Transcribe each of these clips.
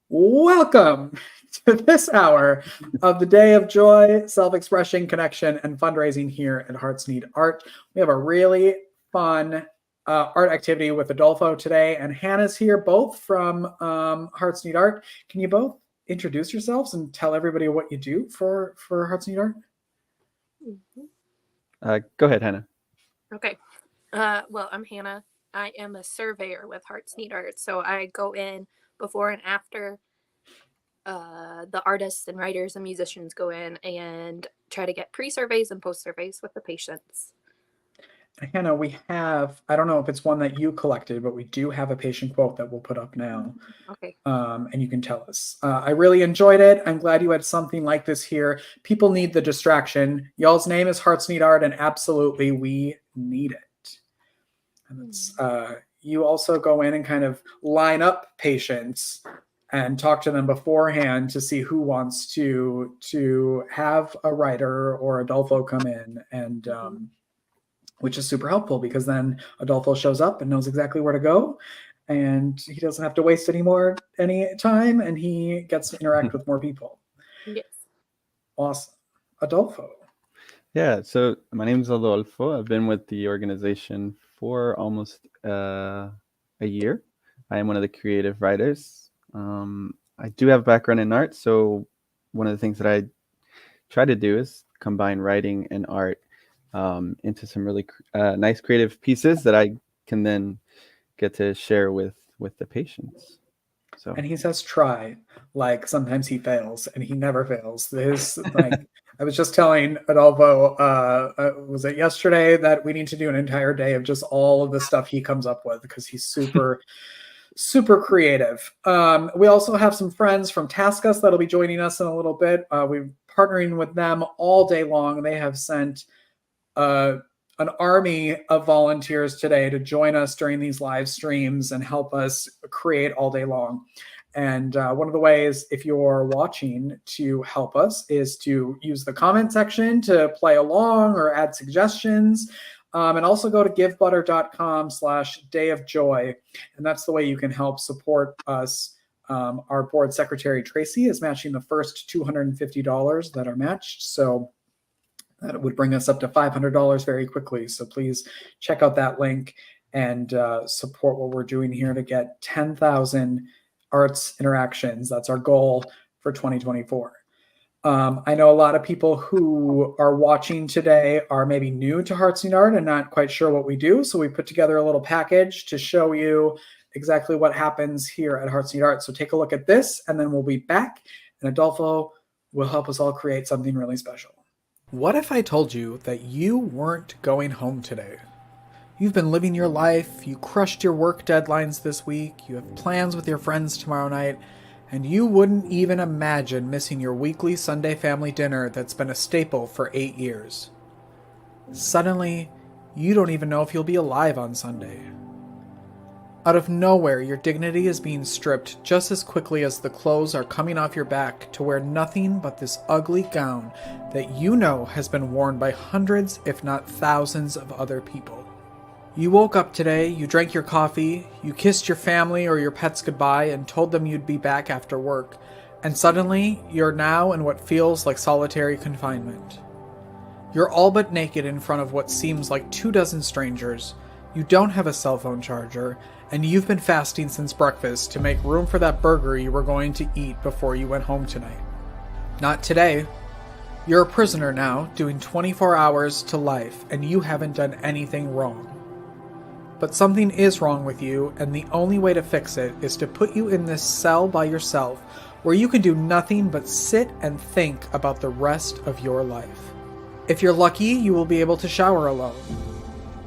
Welcome to this hour of the Day of Joy, Self-Expression, Connection, and Fundraising here at Hearts Need Art. We have a really fun art activity with Adolfo today, and Hannah's here, both from Hearts Need Art. Can you both introduce yourselves and tell everybody what you do for Hearts Need Art? Go ahead, Hannah. Okay. Well, I'm Hannah. I am a surveyor with Hearts Need Art. So I go in before and after the artists and writers and musicians go in and try to get pre-surveys and post-surveys with the patients. Hannah, we have, I don't know if it's one that you collected, but we do have a patient quote that we'll put up now. Okay. And you can tell us. I really enjoyed it. I'm glad you had something like this here. People need the distraction. Y'all's name is Hearts Need Art, and absolutely we need it. And it's, you also go in and kind of line up patients and talk to them beforehand to see who wants to have a writer or Adolfo come in, and which is super helpful because then Adolfo shows up and knows exactly where to go, and he doesn't have to waste any time, and he gets to interact with more people. Yes. Awesome. Adolfo. Yeah, so my name is Adolfo. I've been with the organization for almost a year. I am one of the creative writers. I do have a background in art, so one of the things that I try to do is combine writing and art into some really nice creative pieces that I can then get to share with the patients. So. And he says try, like sometimes he fails, and he never fails. This, like, I was just telling Adolfo, was it yesterday, that we need to do an entire day of just all of the stuff he comes up with because he's super, super creative. We also have some friends from Task Us that'll be joining us in a little bit. We're partnering with them all day long. They have sent an army of volunteers today to join us during these live streams and help us create all day long. And one of the ways, if you're watching, to help us is to use the comment section to play along or add suggestions. And also go to givebutter.com/dayofjoy. And that's the way you can help support us. Our board secretary, Tracy, is matching the first $250 that are matched. So that would bring us up to $500 very quickly. So please check out that link and support what we're doing here to get 10,000 arts interactions. That's our goal for 2024. I know a lot of people who are watching today are maybe new to Hearts Need Art and not quite sure what we do. So we put together a little package to show you exactly what happens here at Hearts Need Art. So take a look at this, and then we'll be back, and Adolfo will help us all create something really special. What if I told you that you weren't going home today? You've been living your life, you crushed your work deadlines this week, you have plans with your friends tomorrow night, and you wouldn't even imagine missing your weekly Sunday family dinner that's been a staple for 8 years. Suddenly, you don't even know if you'll be alive on Sunday. Out of nowhere, your dignity is being stripped just as quickly as the clothes are coming off your back to wear nothing but this ugly gown that you know has been worn by hundreds, if not thousands, of other people. You woke up today, you drank your coffee, you kissed your family or your pets goodbye and told them you'd be back after work, and suddenly you're now in what feels like solitary confinement. You're all but naked in front of what seems like 24 strangers. You don't have a cell phone charger, and you've been fasting since breakfast to make room for that burger you were going to eat before you went home tonight. Not today. You're a prisoner now, doing 24 hours to life, and you haven't done anything wrong. But something is wrong with you, and the only way to fix it is to put you in this cell by yourself, where you can do nothing but sit and think about the rest of your life. If you're lucky, you will be able to shower alone.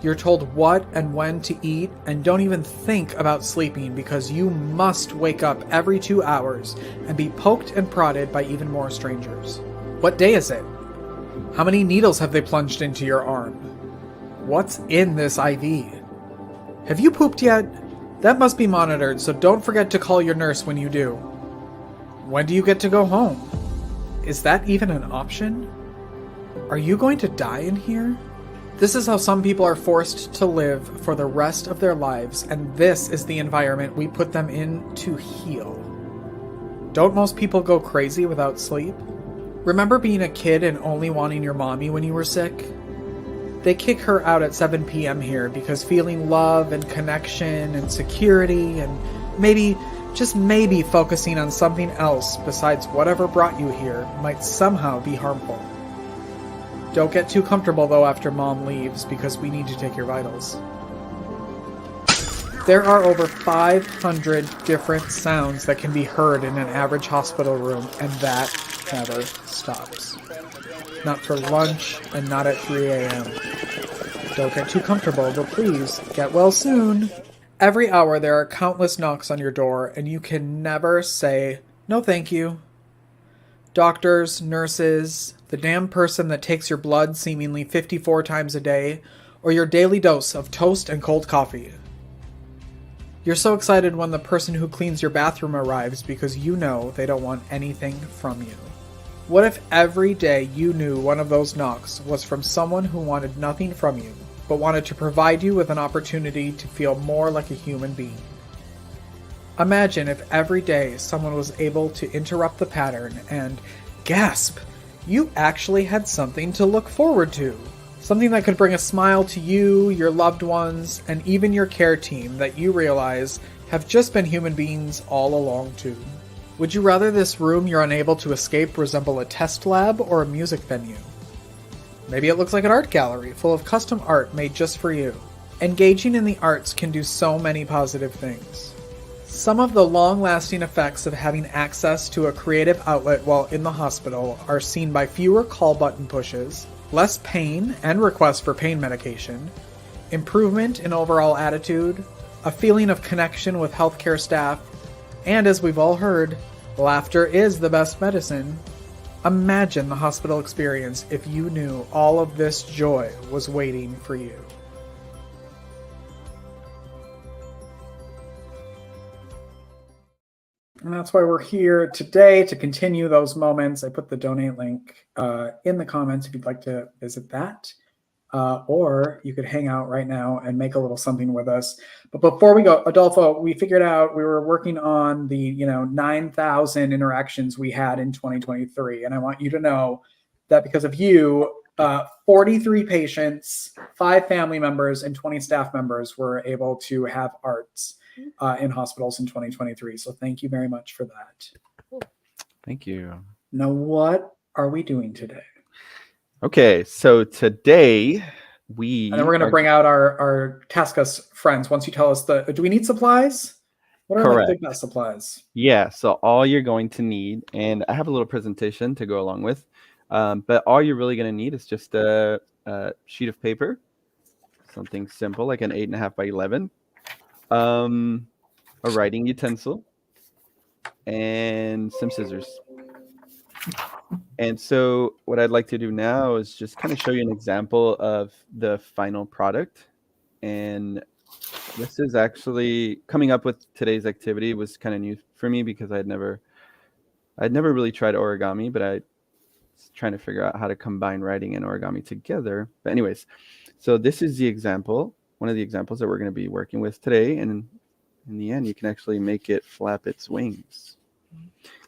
You're told what and when to eat, and don't even think about sleeping because you must wake up every 2 hours and be poked and prodded by even more strangers. What day is it? How many needles have they plunged into your arm? What's in this IV? Have you pooped yet? That must be monitored, so don't forget to call your nurse when you do. When do you get to go home? Is that even an option? Are you going to die in here? This is how some people are forced to live for the rest of their lives, and this is the environment we put them in to heal. Don't most people go crazy without sleep? Remember being a kid and only wanting your mommy when you were sick? They kick her out at 7 p.m. here because feeling love and connection and security and maybe, just maybe focusing on something else besides whatever brought you here might somehow be harmful. Don't get too comfortable though after Mom leaves because we need to take your vitals. There are over 500 different sounds that can be heard in an average hospital room, and that never stops. Not for lunch and not at 3 a.m. Don't get too comfortable, but please get well soon. Every hour there are countless knocks on your door, and you can never say, no thank you. Doctors, nurses, the damn person that takes your blood seemingly 54 times a day, or your daily dose of toast and cold coffee. You're so excited when the person who cleans your bathroom arrives because you know they don't want anything from you. What if every day you knew one of those knocks was from someone who wanted nothing from you, but wanted to provide you with an opportunity to feel more like a human being? Imagine if every day someone was able to interrupt the pattern and gasp, you actually had something to look forward to. Something that could bring a smile to you, your loved ones, and even your care team that you realize have just been human beings all along too. Would you rather this room you're unable to escape resemble a test lab or a music venue? Maybe it looks like an art gallery full of custom art made just for you. Engaging in the arts can do so many positive things. Some of the long-lasting effects of having access to a creative outlet while in the hospital are seen by fewer call button pushes, less pain and requests for pain medication, improvement in overall attitude, a feeling of connection with healthcare staff, and as we've all heard, laughter is the best medicine. Imagine the hospital experience if you knew all of this joy was waiting for you. And that's why we're here today, to continue those moments. I put the donate link in the comments if you'd like to visit that. Or you could hang out right now and make a little something with us. But before we go, Adolfo, we figured out we were working on the 9,000 interactions we had in 2023. And I want you to know that because of you, 43 patients, 5 family members, and 20 staff members were able to have arts in hospitals in 2023. So thank you very much for that. Thank you. Now, what are we doing today? Okay, so today And then we're going to bring out our Task Us friends. Once you tell us do we need supplies? What are like the best supplies? Yeah, so all you're going to need, and I have a little presentation to go along with, but all you're really going to need is just a sheet of paper, something simple like an 8.5 by 11, a writing utensil, and some scissors. And so what I'd like to do now is just kind of show you an example of the final product. And this is actually coming up with today's activity was kind of new for me because I'd never really tried origami, but I was trying to figure out how to combine writing and origami together. But anyways, so this is the example, one of the examples that we're going to be working with today. And in the end, you can actually make it flap its wings.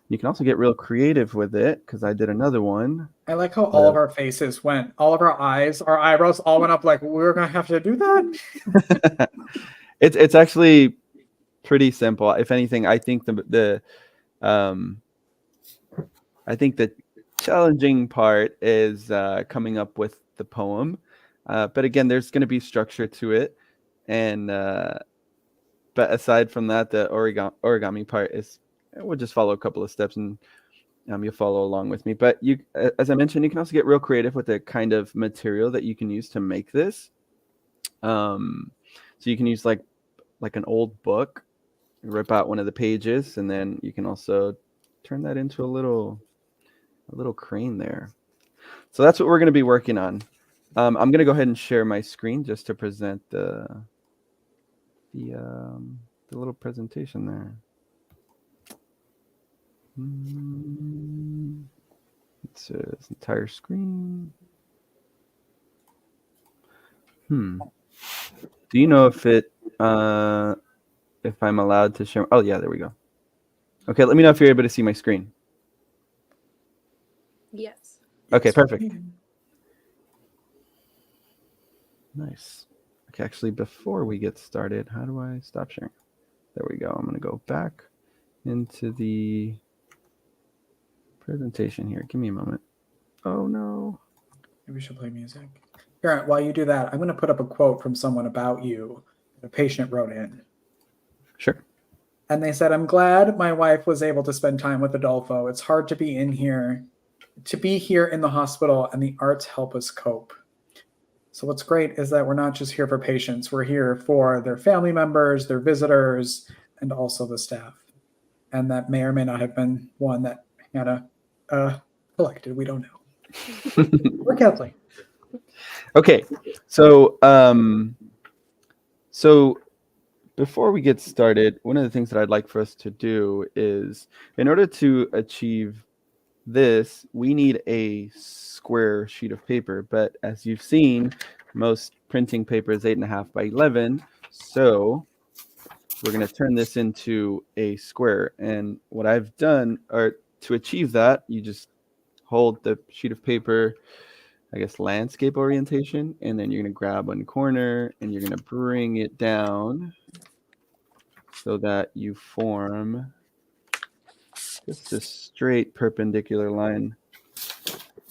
You can also get real creative with it because I did another one. I like how all of our faces went, all of our eyes, our eyebrows all went up like we're going to have to do that. It's actually pretty simple. If anything, I think the challenging part is coming up with the poem. But again, there's going to be structure to it. And but aside from that, the origami part is, we'll just follow a couple of steps and you'll follow along with me. But you, as I mentioned, you can also get real creative with the kind of material that you can use to make this. So you can use like an old book, rip out one of the pages, and then you can also turn that into a little crane there. So that's what we're going to be working on. I'm going to go ahead and share my screen just to present the little presentation there. It says entire screen. Do you know if I'm allowed to share? Oh yeah, there we go. Okay, let me know if you're able to see my screen. Yes. Okay, Yes, perfect. we can. Nice. Okay, actually, before we get started, how do I stop sharing? There we go. I'm going to go back into the presentation here. Give me a moment. Oh, no. Maybe we should play music. Here, while you do that, I'm going to put up a quote from someone about you that a patient wrote in. Sure. And they said, I'm glad my wife was able to spend time with Adolfo. It's hard to be here in the hospital, and the arts help us cope. So what's great is that we're not just here for patients, we're here for their family members, their visitors, and also the staff. And that may or may not have been one that Hannah collected. We don't know. Or Kathleen. Okay, so before we get started, one of the things that I'd like for us to do is, in order to achieve this, we need a square sheet of paper. But as you've seen, most printing paper is 8.5 by 11. So we're going to turn this into a square. And what I've done, or to achieve that, you just hold the sheet of paper, I guess, landscape orientation, and then you're going to grab one corner and you're going to bring it down so that you form just a straight perpendicular line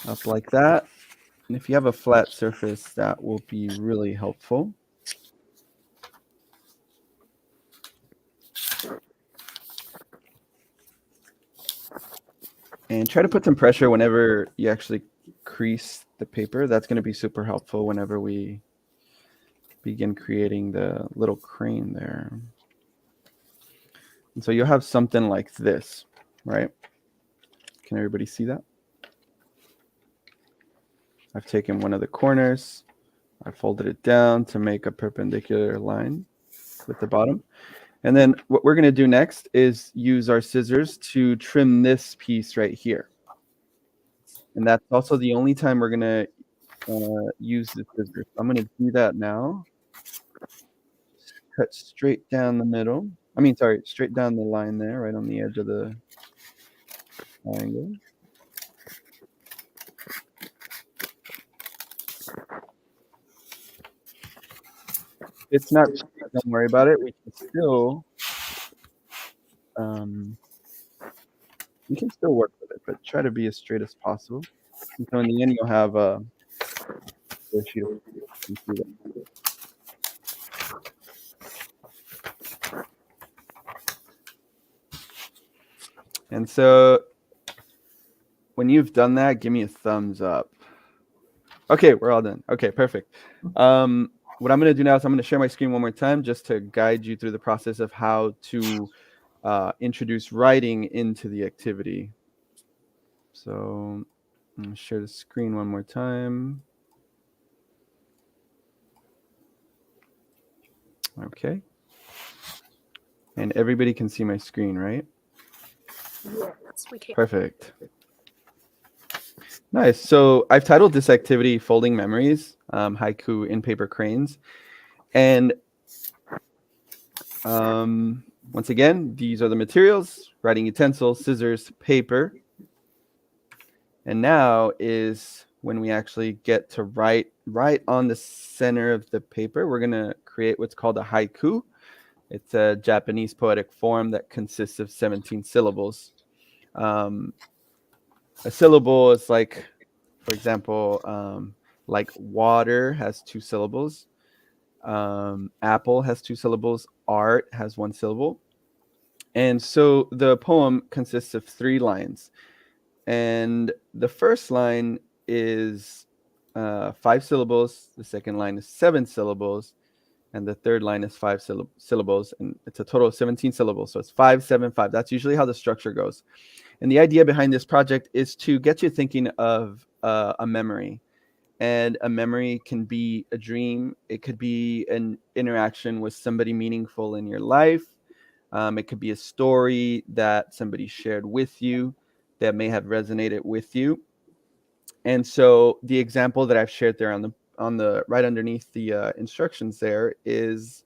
up like that. And if you have a flat surface, that will be really helpful. And try to put some pressure whenever you actually crease the paper. That's going to be super helpful whenever we begin creating the little crane there. And so you'll have something like this, right? Can everybody see that? I've taken one of the corners, I folded it down to make a perpendicular line with the bottom. And then what we're going to do next is use our scissors to trim this piece right here. And that's also the only time we're going to use the scissors. I'm going to do that now. Just cut straight down the middle. Straight down the line there, right on the edge of the triangle. It's not, don't worry about it. We can still work with it, but try to be as straight as possible. And so in the end, you'll have a sheet of paper. And so when you've done that, give me a thumbs up. Okay, we're all done. Okay, perfect. What I'm going to do now is I'm going to share my screen one more time just to guide you through the process of how to introduce writing into the activity. So I'm going to share the screen one more time. Okay. And everybody can see my screen, right? Yes, we can. Perfect. Nice. So I've titled this activity Folding Memories, Haiku in Paper Cranes. And once again, these are the materials: writing utensils, scissors, paper. And now is when we actually get to write right on the center of the paper. We're going to create what's called a haiku. It's a Japanese poetic form that consists of 17 syllables. A syllable is like, for example, like water has 2 syllables. Apple has 2 syllables. Art has 1 syllable. And so the poem consists of 3 lines. And the first line is 5 syllables. The second line is 7 syllables. And the third line is 5 syllables. And it's a total of 17 syllables. So it's 5, 7, 5. That's usually how the structure goes. And the idea behind this project is to get you thinking of a memory. And a memory can be a dream. It could be an interaction with somebody meaningful in your life. It could be a story that somebody shared with you that may have resonated with you. And so the example that I've shared there on the right underneath the instructions there is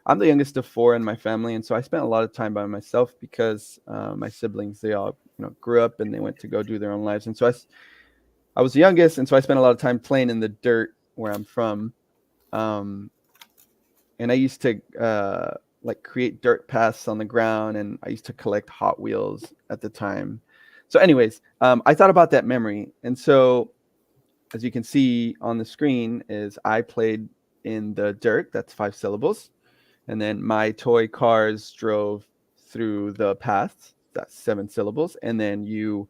I'm the youngest of 4 in my family, and so I spent a lot of time by myself because my siblings, they all grew up and they went to go do their own lives. And so I was the youngest, and so I spent a lot of time playing in the dirt where I'm from. And I used to like create dirt paths on the ground, and I used to collect Hot Wheels at the time. So anyways, I thought about that memory. And so as you can see on the screen is I played in the dirt, that's 5 syllables. And then my toy cars drove through the paths, that's 7 syllables. And then you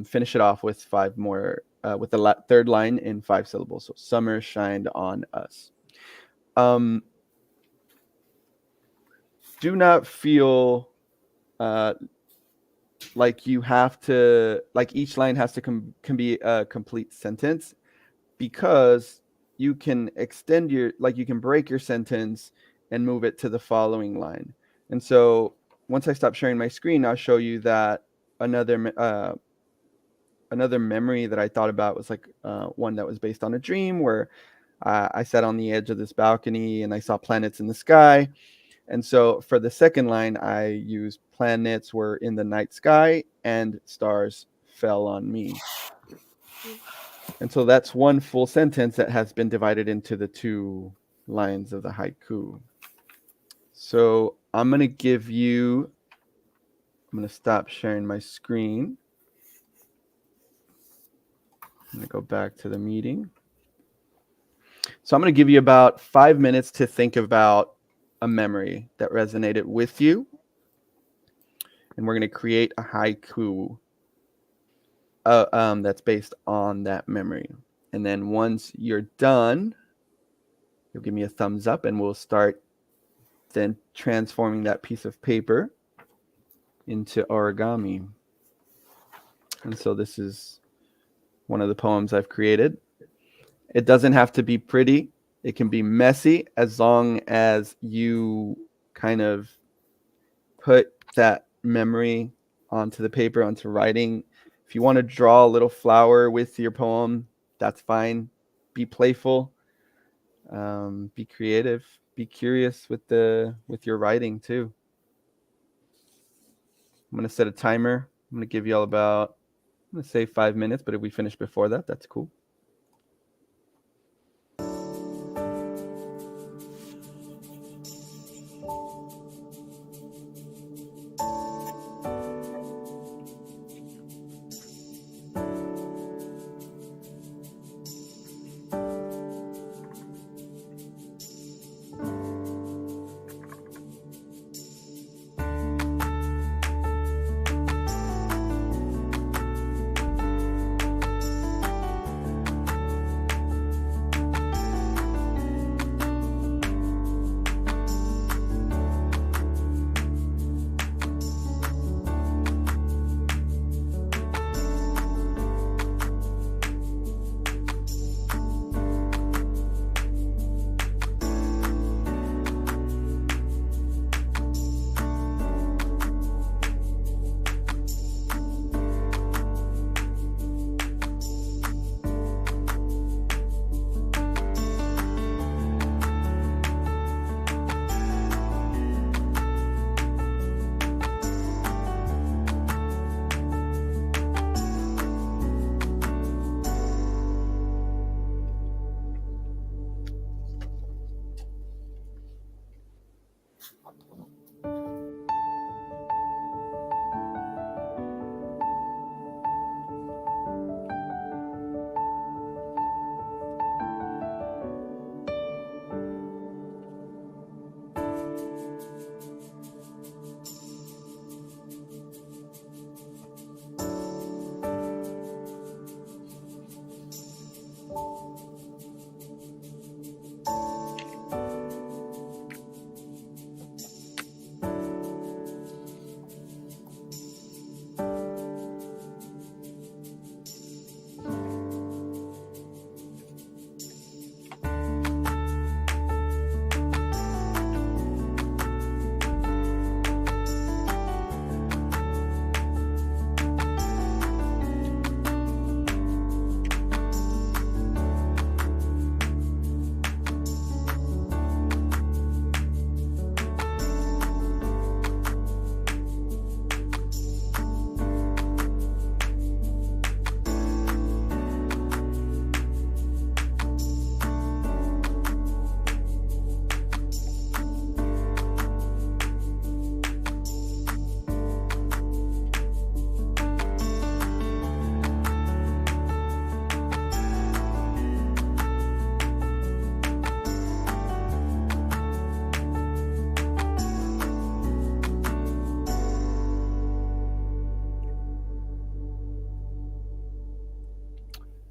finish it off with 5 more, with the third line in 5 syllables. So summer shined on us. Do not feel like you have to, like each line has to can be a complete sentence, because you can extend your, like you can break your sentence and move it to the following line. And so once I stop sharing my screen, I'll show you that another memory that I thought about was like one that was based on a dream where I sat on the edge of this balcony and I saw planets in the sky. And so for the second line, I used planets were in the night sky and stars fell on me. And so that's one full sentence that has been divided into the 2 lines of the haiku. So I'm going to stop sharing my screen. I'm going to go back to the meeting. So I'm going to give you about 5 minutes to think about a memory that resonated with you. And we're going to create a haiku that's based on that memory. And then once you're done, you'll give me a thumbs up and we'll start then transforming that piece of paper into origami. And so this is one of the poems I've created. It doesn't have to be pretty. It can be messy as long as you kind of put that memory onto the paper, onto writing. If you want to draw a little flower with your poem, that's fine. Be playful. Be creative. Be curious with your writing too. I'm going to set a timer. I'm going to give you all about, I'm going to say 5 minutes, but if we finish before that, that's cool.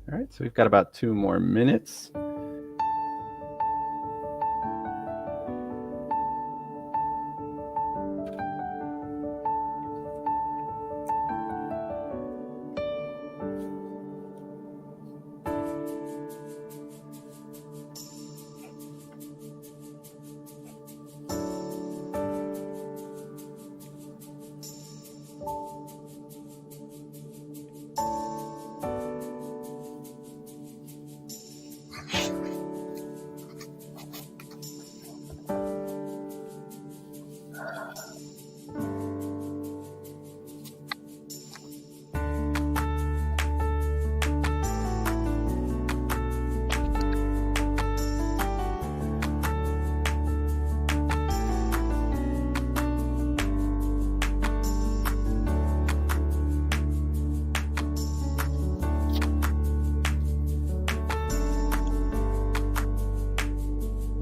All right, so we've got about 2 more minutes.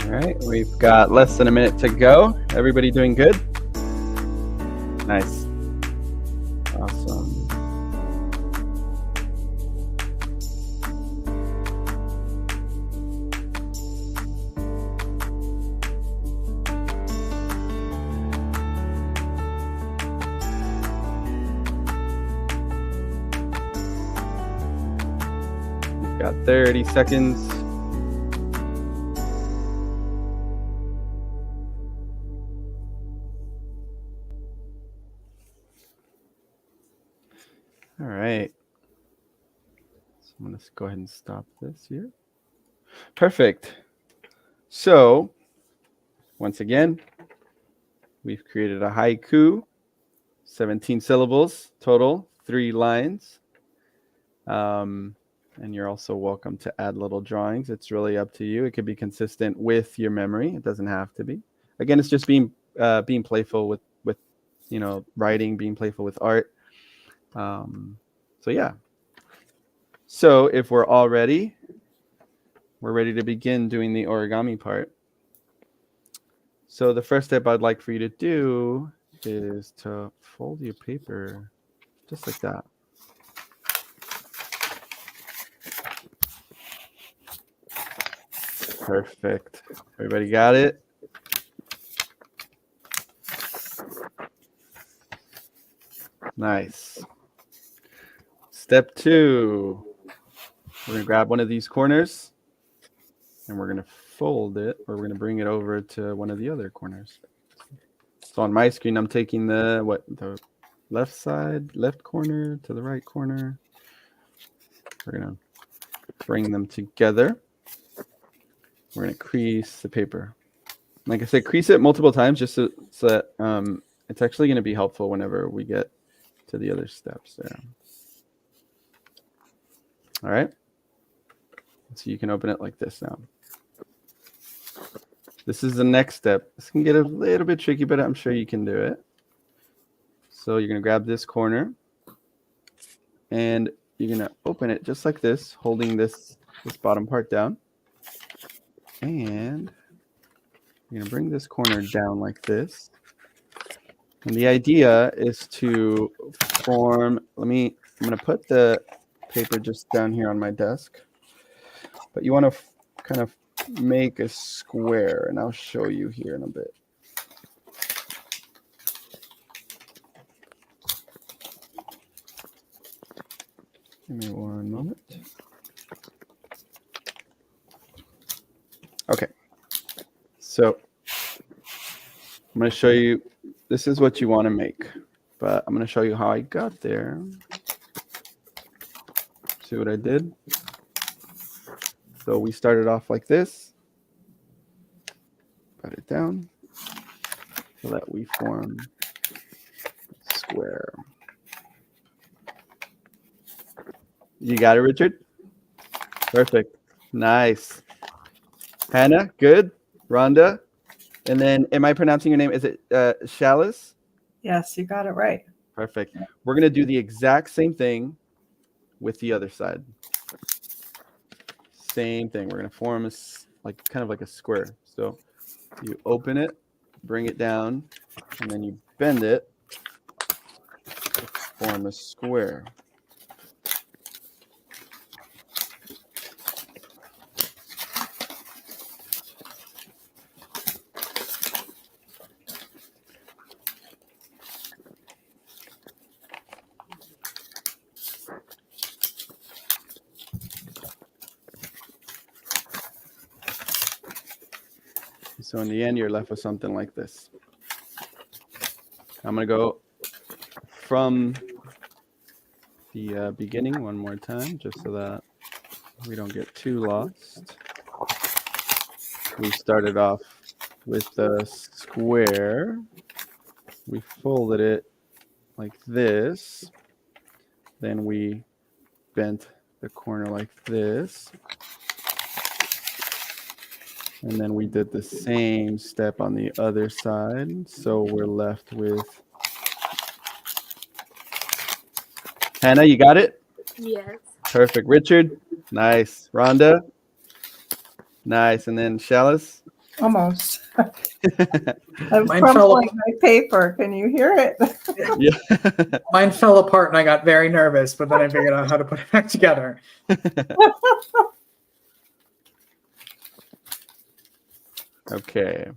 All right, we've got less than a minute to go. Everybody doing good? Nice. Awesome. We've got 30 seconds. All right. So I'm going to go ahead and stop this here. Perfect. So once again, we've created a haiku, 17 syllables total, 3 lines. And you're also welcome to add little drawings. It's really up to you. It could be consistent with your memory. It doesn't have to be. Again, it's just being playful with writing, being playful with art. So yeah. So if we're all ready, we're ready to begin doing the origami part. So the first step I'd like for you to do is to fold your paper just like that. Perfect. Everybody got it? Nice. Step 2. We're going to grab one of these corners and we're going to fold it, or we're going to bring it over to one of the other corners. So on my screen, I'm taking the left corner to the right corner. We're going to bring them together. We're going to crease the paper. Like I said, crease it multiple times just so that it's actually going to be helpful whenever we get to the other steps there. All right. So you can open it like this now. This is the next step. This can get a little bit tricky, but I'm sure you can do it. So you're going to grab this corner and you're going to open it just like this, holding this bottom part down. And you're going to bring this corner down like this. And the idea is to form, I'm going to put the paper just down here on my desk. But you want to kind of make a square, and I'll show you here in a bit. Give me one moment. Okay. So I'm going to show you, this is what you want to make, but I'm going to show you how I got there. See what I did? So we started off like this. Put it down so that we form a square. You got it, Richard? Perfect. Nice. Hannah, good. Rhonda. And then, am I pronouncing your name? Is it Chalice? Yes, you got it right. Perfect. We're going to do the exact same thing with the other side. Same thing. We're going to form kind of like a square. So you open it, bring it down, and then you bend it to form a square. So in the end, you're left with something like this. I'm going to go from the beginning one more time, just so that we don't get too lost. We started off with the square. We folded it like this. Then we bent the corner like this. And then we did the same step on the other side. So we're left with... Hannah, you got it? Yes. Perfect. Richard? Nice. Rhonda? Nice. And then Chalice? Almost. I was Mine fell crumpling my paper. Can you hear it? Yeah. Mine fell apart and I got very nervous, but then I figured out how to put it back together. Okay.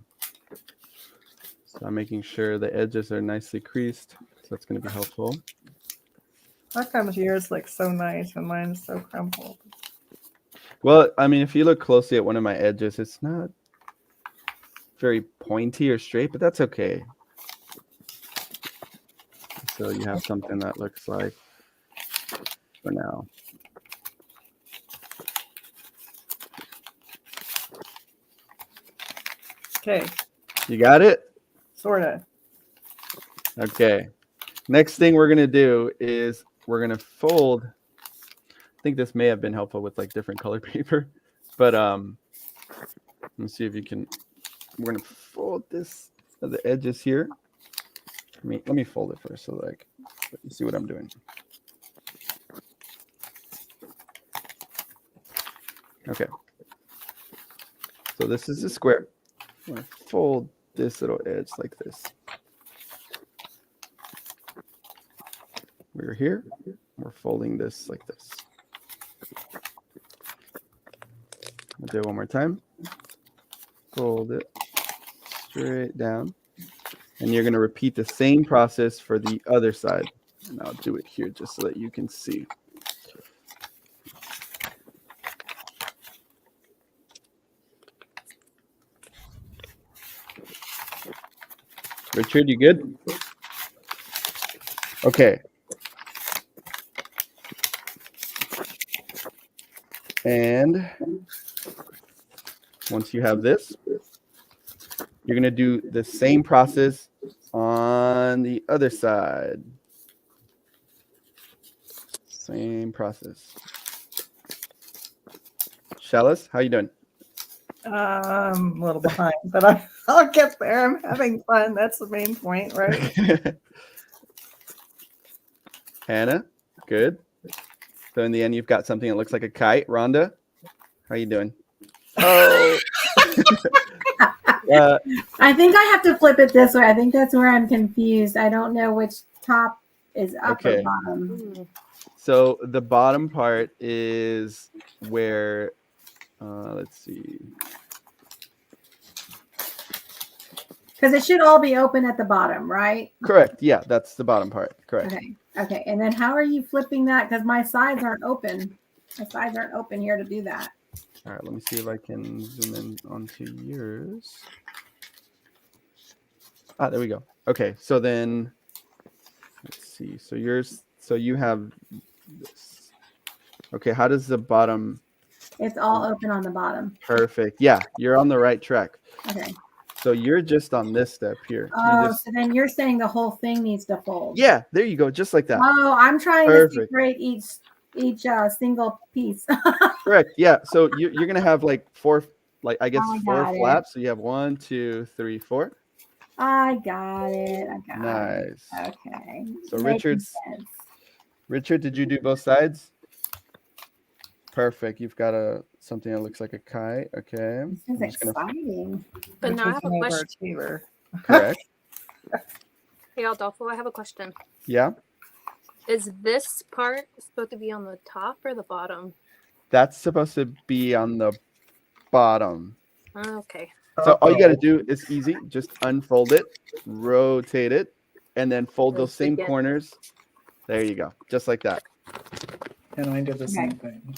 So I'm making sure the edges are nicely creased. So that's going to be helpful. How comes yours look so nice and mine's so crumpled? Well, I mean, if you look closely at one of my edges, it's not very pointy or straight, but that's okay. So you have something that looks like for now. Okay, You got it? sort of. Okay. Next thing we're going to do is we're going to fold. I think this may have been helpful with like different color paper, but let's see if you can. We're going to fold this at the edges here. Let me fold it first so like you see what I'm doing. Okay. So this is a square. I'm going to fold this little edge like this. We're here. We're folding this like this. I'll do it one more time. Fold it straight down. And you're going to repeat the same process for the other side. And I'll do it here just so that you can see. Richard, you good? Okay. And once you have this, you're going to do the same process on the other side. Same process. Chalice, how you doing? A little behind, but I'll get there. I'm having fun. That's the main point, right? Hannah, good. So in the end, you've got something that looks like a kite. Rhonda, how you doing? Oh. I think I have to flip it this way. I think that's where I'm confused. I don't know which top is up Okay. or bottom. So the bottom part is where, let's see. Because it should all be open at the bottom, right? Correct. Yeah, that's the bottom part. Correct. Okay. Okay. And then how are you flipping that? Because my sides aren't open. My sides aren't open here to do that. All right, let me see if I can zoom in onto yours. Ah, there we go. Okay, so then let's see. So yours, so you have this. Okay, how does the bottom? It's all open on the bottom. Perfect. Yeah, you're on the right track. Okay. So you're just on this step here. Oh, so then you're saying the whole thing needs to fold. Yeah, there you go, just like that. Oh, I'm trying to Perfect. separate each single piece. Correct. Yeah. So you're gonna have like four, like I guess I four got it. flaps. So you have 1, 2, 3, 4. I got it. I got it. Nice. Okay. So Making sense. Richard, did you do both sides? Perfect. You've got something that looks like a kite. Okay. This is exciting. But Which now I is have a an question. overachiever. Correct. Hey, Adolfo, I have a question. Yeah. Is this part supposed to be on the top or the bottom? That's supposed to be on the bottom. Okay. So all you got to do is easy. Just unfold it, rotate it, and then fold those same Again. corners. There you go. Just like that. And I did the Okay. same thing.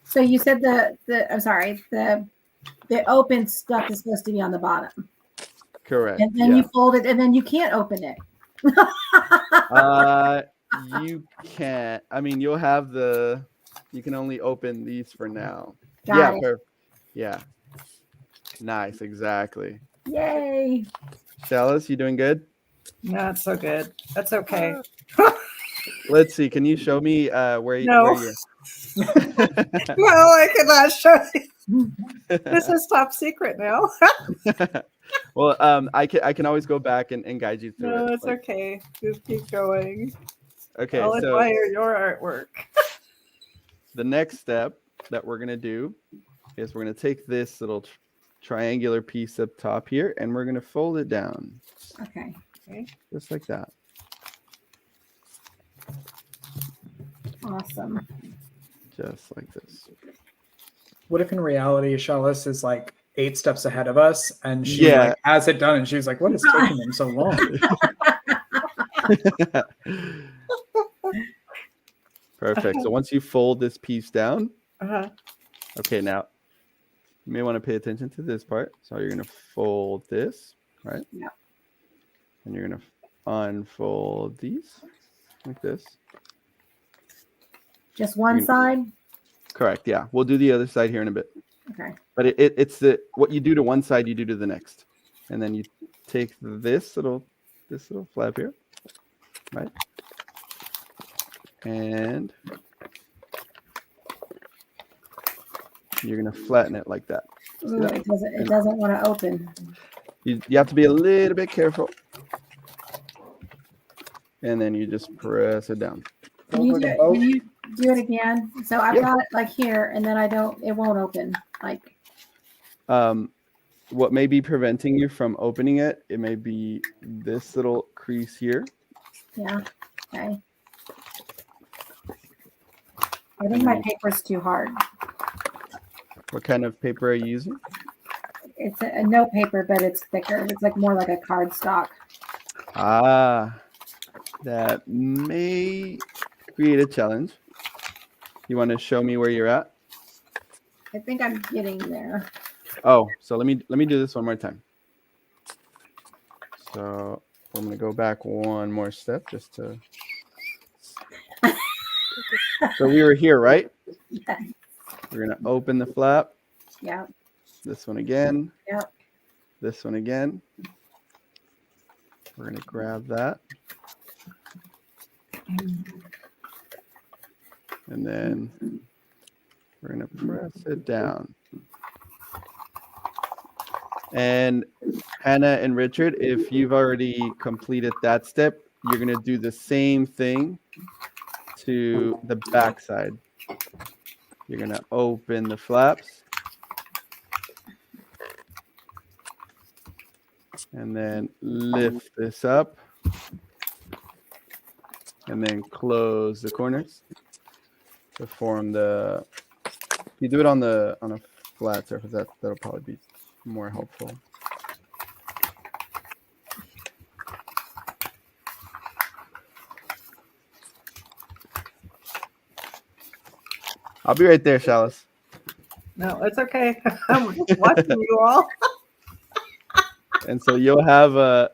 So you said the I'm sorry, the the open stuff is supposed to be on the bottom. Correct. And then yeah. you fold it and then you can't open it. You can't. I mean, you'll have you can only open these for now. Got it. Yeah. Nice. Exactly. Yay. Chalice, you doing good? Not so good. That's okay. Let's see. Can you show me where No. you're? No, I cannot show you. This is top secret now. Well, I can always go back and guide you through No, it. it's okay. Just keep going. Okay, I'll so admire your artwork. the next step that we're gonna do is we're gonna take this little triangular piece up top here, and we're gonna fold it down, Okay. just like that. Awesome. Just like this. What if in reality Chalice is like 8 steps ahead of us and she Yeah. like has it done and she's like, what is taking them so long? Perfect. So once you fold this piece down, Uh-huh. okay, now you may want to pay attention to this part. So you're gonna fold this, right? Yeah. And you're gonna unfold these like this. Just one side? Correct. Yeah. We'll do the other side here in a bit. Okay. But it's what you do to one side, you do to the next. And then you take this little flap here, right? And you're gonna flatten it like that. Ooh, it doesn't want to open. You have to be a little bit careful. And then you just press it down. Can you do it again? So I've got it like here, and then it won't open. Like, what may be preventing you from opening it, it may be this little crease here. yeah. Okay. I think my paper's too hard. What kind of paper are you using? It's a note paper, but it's thicker. It's like more like a cardstock. Ah, that may create a challenge. You want to show me where you're at? I think I'm getting there. Oh, so let me do this one more time. So I'm gonna go back one more step just to. So we were here, right? Yeah. We're gonna open the flap. Yeah. This one again. Yep. This one again. We're gonna grab that. And then we're gonna press it down. And Hannah and Richard, if you've already completed that step, you're gonna do the same thing to the back side. You're gonna open the flaps. And then lift this up. And then close the corners to form the. If you do it on a flat surface, that'll probably be more helpful. I'll be right there, Chalice. No, it's okay. I'm just watching you all. And so you'll have a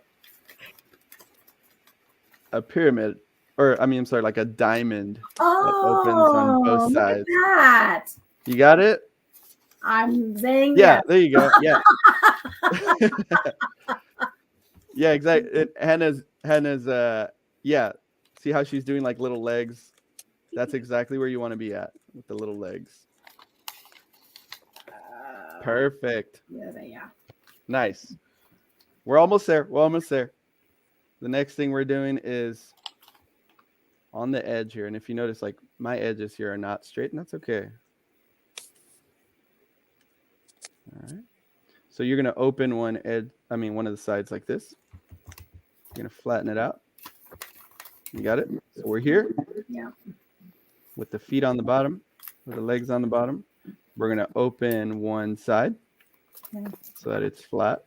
pyramid, or I'm sorry, like a diamond that opens on both Look at sides. that. You got it? I'm saying Yeah, yes. there you go. Yeah. Yeah, exactly. Hannah's yeah. See how she's doing like little legs? That's exactly where you want to be at with the little legs. Perfect. Yeah. Nice. We're almost there. We're almost there. The next thing we're doing is on the edge here. And if you notice, like my edges here are not straight, and that's okay. All right. So you're going to open one of the sides like this. You're going to flatten it out. You got it? So we're here. Yeah. With the feet on the bottom, with the legs on the bottom. We're going to open one side so that it's flat.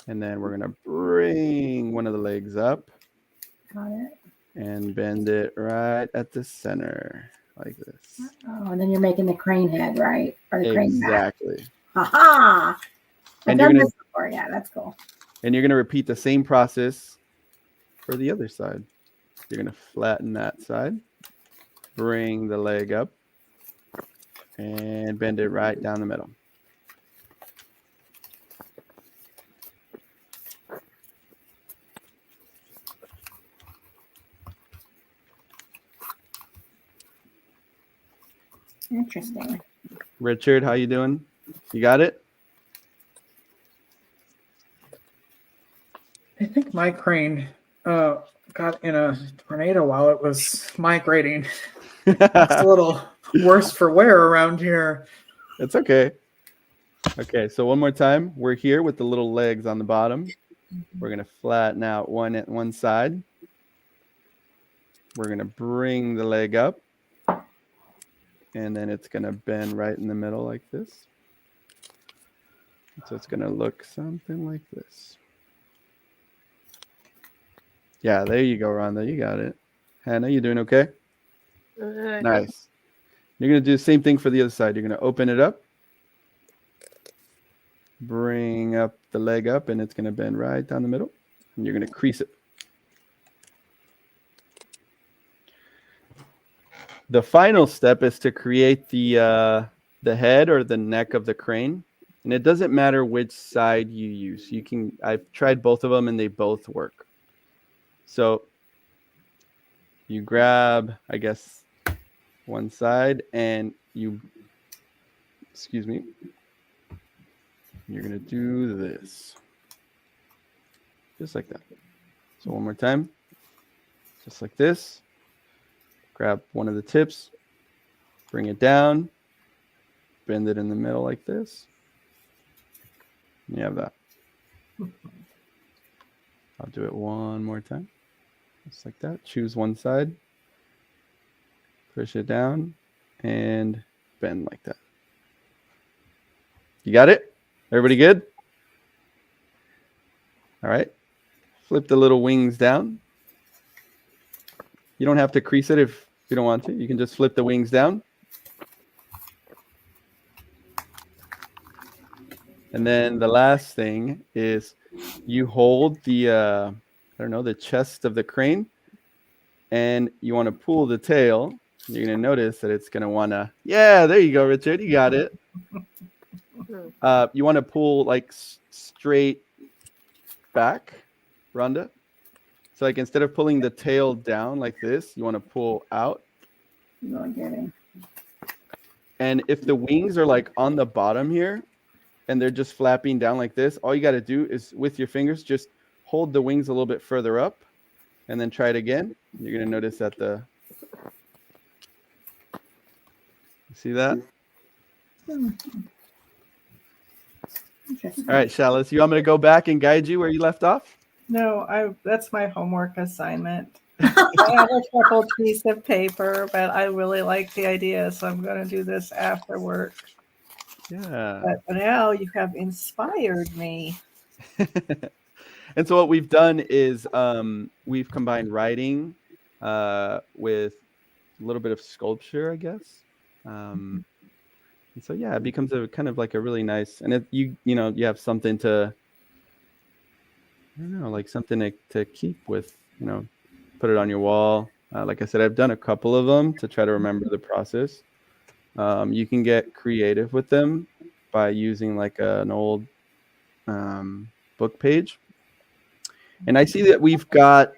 And then we're going to bring one of the legs up. Got it. And bend it right at the center like this. Oh, and then you're making the crane head, right? Or the crane back. Exactly. Haha. I've And you're done gonna this before. Yeah, that's cool. and you're gonna repeat the same process for the other side. You're gonna flatten that side, bring the leg up, and bend it right down the middle. Interesting. Richard, how you doing? You got it? I think my crane got in a tornado while it was migrating. It's a little worse for wear around here. It's okay. Okay, so one more time. We're here with the little legs on the bottom. We're going to flatten out one side. We're going to bring the leg up. And then it's going to bend right in the middle like this. So it's going to look something like this. Yeah, there you go, Rhonda. You got it. Hannah, you doing okay? Nice. You're going to do the same thing for the other side. You're going to open it up. Bring up the leg up, and it's going to bend right down the middle. And you're going to crease it. The final step is to create the head or the neck of the crane. And it doesn't matter which side you use. I've tried both of them and they both work. So you grab, I guess, one side and you're going to do this. Just like that. So one more time. Just like this. Grab one of the tips, bring it down, bend it in the middle like this. And you have that. I'll do it one more time. Just like that. Choose one side, push it down, and bend like that. You got it? Everybody good? All right. Flip the little wings down. You don't have to crease it if you don't want to. You can just flip the wings down. And then the last thing is you hold the, the chest of the crane, and you want to pull the tail. You're going to notice that it's going to want to, yeah, there you go, Richard. You got it. You want to pull like straight back, Rhonda. So like instead of pulling the tail down like this, you want to pull out. And if the wings are like on the bottom here and they're just flapping down like this, all you got to do is with your fingers, just hold the wings a little bit further up and then try it again. You're going to notice that see that? All right, Chalice, you want me to go back and guide you where you left off? No, that's my homework assignment. I have a couple piece of paper, but I really like the idea, so I'm going to do this after work. Yeah. But now you have inspired me. And so what we've done is we've combined writing with a little bit of sculpture, I guess. And so yeah, it becomes a kind of like a really nice, and you have something to, I don't know, like something to keep with, put it on your wall. Like I said, I've done a couple of them to try to remember the process. You can get creative with them by using like an old book page. And I see that we've got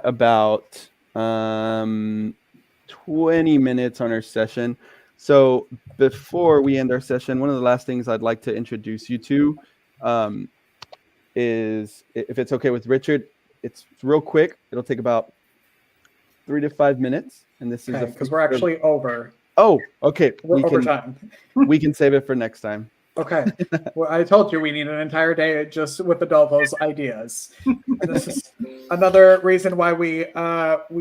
about 20 minutes on our session. So before we end our session, one of the last things I'd like to introduce you to is, if it's okay with Richard, it's real quick. It'll take about 3 to 5 minutes. And this is because we're actually over. Oh, okay. We're over time. We can save it for next time. Okay. Well, I told you we need an entire day just with Adolfo's ideas. And this is another reason why we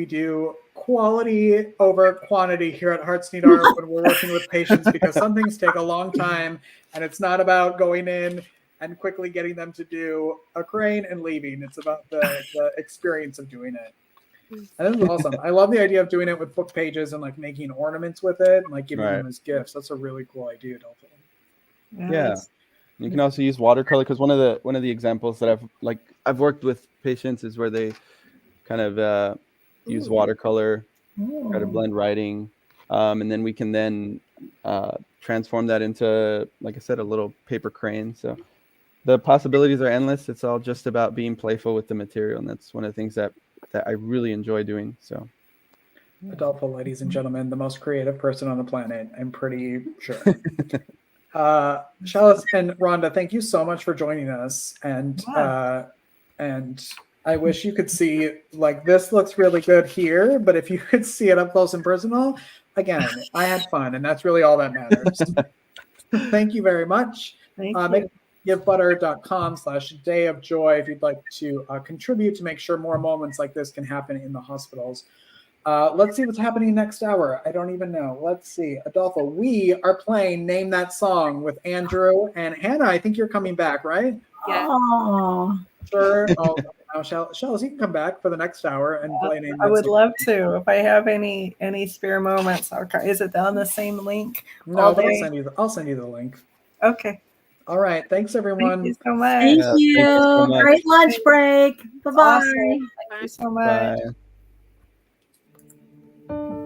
do quality over quantity here at Hearts Need Art when we're working with patients, because some things take a long time, and it's not about going in and quickly getting them to do a crane and leaving. It's about the experience of doing it. And this is awesome. I love the idea of doing it with book pages and like making ornaments with it and like giving them as gifts. That's a really cool idea, Adolfo. Yeah. it's- You can also use watercolor because one of the examples that I've worked with patients is where they kind of use Ooh. watercolor, try to Ooh. blend writing, and then we can then transform that into, like I said, a little paper crane. So the possibilities are endless. It's all just about being playful with the material, and that's one of the things that I really enjoy doing. So Adolfo, ladies and gentlemen, the most creative person on the planet. I'm pretty sure. Chalice and Rhonda, thank you so much for joining us. And I wish you could see, like, this looks really good here, but if you could see it up close and personal, again, I had fun, and that's really all that matters. Thank you very much. Thank Make you. givebutter.com/day of joy if you'd like to contribute to make sure more moments like this can happen in the hospitals. Let's see what's happening next hour. I don't even know. Let's see. Adolfo, we are playing Name That Song with Andrew and Hannah. I think you're coming back, right? Yeah. Oh, Sure. Oh, now Shells, you can come back for the next hour and play Name I That would Song. love to. If I have any spare moments, is it on the same link? No, all but day? I'll send you the link. Okay. All right. Thanks, everyone. Thank you so much. thank Yeah, you. thank you so much. Great lunch break. Bye bye. Awesome. Thank you so much. Bye.